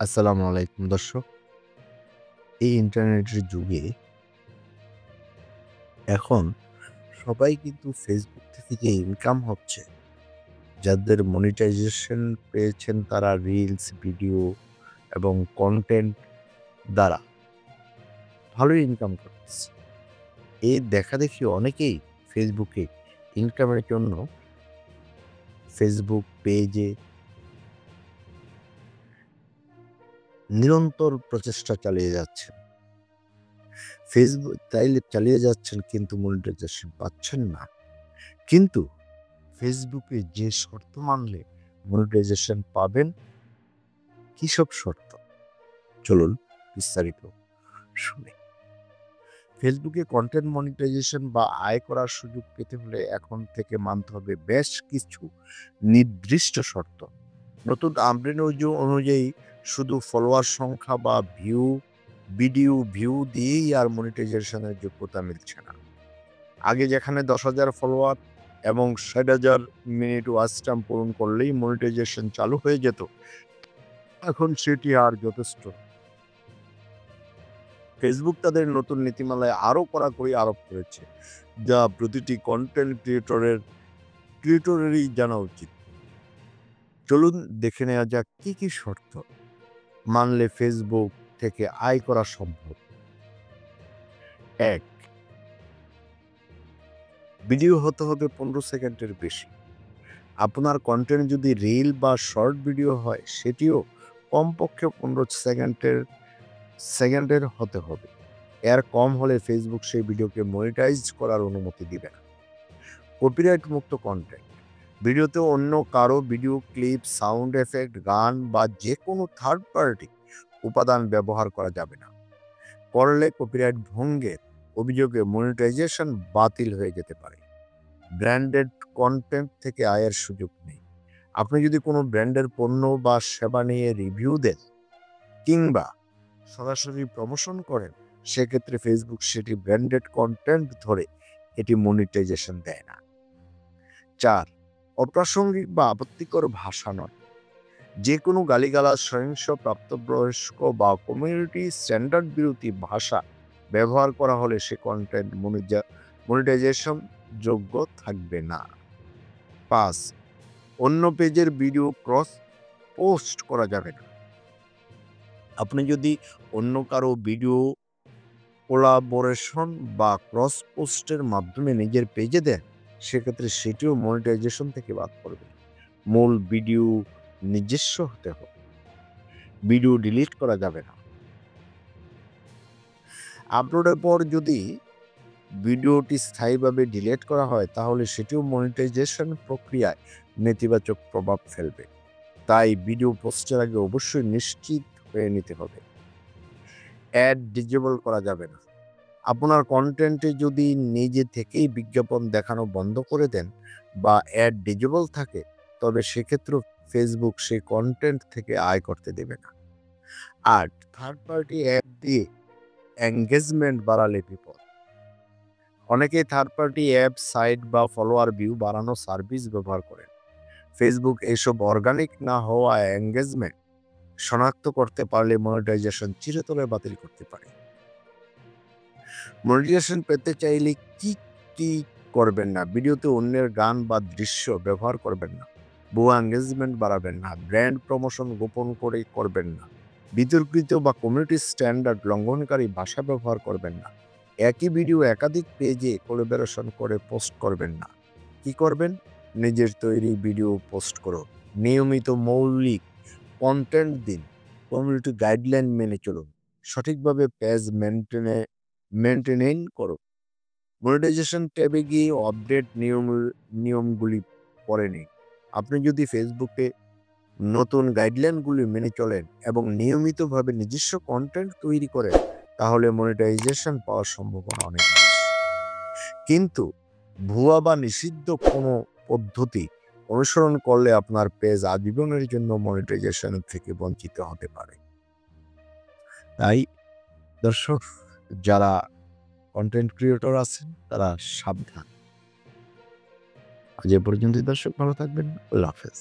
আসসালামু আলাইকুম দর্শক। এই ইন্টারনেটের যুগে এখন সবাই কিন্তু ফেসবুক থেকে যে ইনকাম হচ্ছে, যাদের মনিটাইজেশন পেয়েছেন তারা রিলস, ভিডিও এবং কনটেন্ট দ্বারা ভালোই ইনকাম করতেছে। এর দেখাদেখি অনেকেই ফেসবুকে ইনকামের জন্য ফেসবুক পেজে নিরন্তর প্রচেষ্টা চালিয়ে যাচ্ছেন। ফেসবুক চালিয়ে যাচ্ছেন কিন্তু মনিটাইজেশন পাচ্ছেন না। কিন্তু ফেসবুকে যে শর্ত মানলে মনিটাইজেশন পাবেন, কি সব শর্ত? চলুন বিস্তারিত শুনি। ফেসবুকে কন্টেন্ট মনিটাইজেশন বা আয় করার সুযোগ পেতে হলে এখন থেকে মানতে হবে বেশ কিছু নির্দিষ্ট শর্ত। নতুন আপডেট অনুযায়ী শুধু ফলোয়ার সংখ্যা বা ভিউ দিয়েই আর মনিটাইজেশনের যোগ্যতা মিলছে না। আগে যেখানে 10,000 ফলোয়ার এবং 60,000 মিনিট ওয়াচ টাইম পূরণ করলেই মনিটাইজেশন চালু হয়ে যেত, এখন সেটি আর যথেষ্ট। ফেসবুক তাদের নতুন নীতিমালায় আরও কড়াকড়ি আরোপ করেছে, যা প্রতিটি কন্টেন্ট ক্রিয়েটরেরই জানা উচিত। চলুন দেখে নেওয়া যাক কি কি শর্ত মানলে ফেসবুক থেকে আয় করা সম্ভব। 1. ভিডিও হতে হবে 15 সেকেন্ডের বেশি। আপনার কন্টেন্ট যদি রিল বা শর্ট ভিডিও হয়, সেটিও কমপক্ষে 15 সেকেন্ডের হতে হবে। এর কম হলে ফেসবুক সেই ভিডিওকে মনিটাইজ করার অনুমতি দিবে না। কপিরাইট মুক্ত কন্টেন্ট। ভিডিওতে অন্য কারো ভিডিও ক্লিপ, সাউন্ড এফেক্ট, গান বা যে কোনো থার্ড পার্টি উপাদান ব্যবহার করা যাবে না। করলে কপিরাইট ভঙ্গের অভিযোগে মনিটাইজেশন বাতিল হয়ে যেতে পারে। ব্র্যান্ডেড কন্টেন্ট থেকে আয়ের সুযোগ নেই। আপনি যদি কোনো ব্র্যান্ডের পণ্য বা সেবা নিয়ে রিভিউ দেন কিংবা সরাসরি প্রমোশন করেন, সেক্ষেত্রে ফেসবুক সেটি ব্র্যান্ডেড কন্টেন্ট ধরে এটি মনিটাইজেশন দেয় না। 4. অপ্রাসঙ্গিক বা আপত্তিকর ভাষা নয়। যে কোনো গালিগালাজ, সহিংস, প্রাপ্তবয়স্ক বা কমিউনিটি স্ট্যান্ডার্ড বিরোধী ভাষা ব্যবহার করা হলে সে কন্টেন্ট মনিটাইজেশন যোগ্য থাকবে না। 5. অন্য পেজের ভিডিও ক্রস পোস্ট করা যাবে না। আপনি যদি অন্য কারো ভিডিও কোলাবোরেশন বা ক্রস পোস্টের মাধ্যমে নিজের পেজে দেন, সেক্ষেত্রে সেটিও মনিটাইজেশন থেকে বাদ পড়বে। মূল ভিডিও নিজস্ব হতে হবে। ভিডিও ডিলিট করা যাবে না। আপলোডের পর যদি ভিডিওটি স্থায়ীভাবে ডিলিট করা হয়, তাহলে সেটিও মনিটাইজেশন প্রক্রিয়ায় নেতিবাচক প্রভাব ফেলবে। তাই ভিডিও পোস্টের আগে অবশ্যই নিশ্চিত হয়ে নিতে হবে। অ্যাড ডিজেবল করা যাবে না। আপনার কন্টেন্টে যদি নিজে থেকেই বিজ্ঞাপন দেখানো বন্ধ করে দেন বা অ্যাড ডিজেবল থাকে, তবে সেক্ষেত্রে ফেসবুক সেই কন্টেন্ট থেকে আয় করতে দেবে না। আর থার্ড পার্টি অ্যাপ দিয়ে এঙ্গেজমেন্ট বাড়ালে বিপদ। অনেকেই থার্ড পার্টি অ্যাপ, সাইট বা ফলোয়ার ভিউ বাড়ানো সার্ভিস ব্যবহার করেন। ফেসবুক এসব অর্গানিক না হওয়া এঙ্গেজমেন্ট শনাক্ত করতে পারলে মনিটাইজেশন চিরতরে বাতিল করতে পারে। মনিটাইজেশন পেতে চাইলে কি করবেন না? ভিডিওতে অন্যের গান বা দৃশ্য ব্যবহার করবেন না। ভুয়া এঙ্গেজমেন্ট বাড়াবেন না। ব্র্যান্ড প্রমোশন গোপন করে করবেন না। বিতর্কিত বা কমিউনিটি স্ট্যান্ডার্ড লঙ্ঘনকারী ভাষা ব্যবহার করবেন না। একই ভিডিও একাধিক পেজে কোলাবোরেশন করে পোস্ট করবেন না। কি করবেন? নিজের তৈরি ভিডিও পোস্ট করুন। নিয়মিত মৌলিক কন্টেন্ট দিন। কমিউনিটি গাইডলাইন মেনে চলুন। সঠিকভাবে পেজ মেনটেন করুন। মনিটাইজেশন ট্যাবে গিয়ে আপডেট নিয়মগুলি পড়ে নিন। আপনি যদি ফেসবুকে নতুন গাইডলাইনগুলি মেনে চলেন এবং নিয়মিতভাবে নিজস্ব কন্টেন্ট তৈরি করেন, তাহলে মনিটাইজেশন পাওয়ার সম্ভাবনা অনেক বেশি। কিন্তু ভুয়া বা নিষিদ্ধ কোনো পদ্ধতি অনুসরণ করলে আপনার পেজ আজীবনের জন্য মনিটাইজেশন থেকে বঞ্চিত হতে পারে। তাই দর্শক, যারা কন্টেন্ট ক্রিয়েটর আছেন তারা সাবধান। আজ এ পর্যন্তই দর্শক, ভালো থাকবেন। আল্লাহ হাফেজ।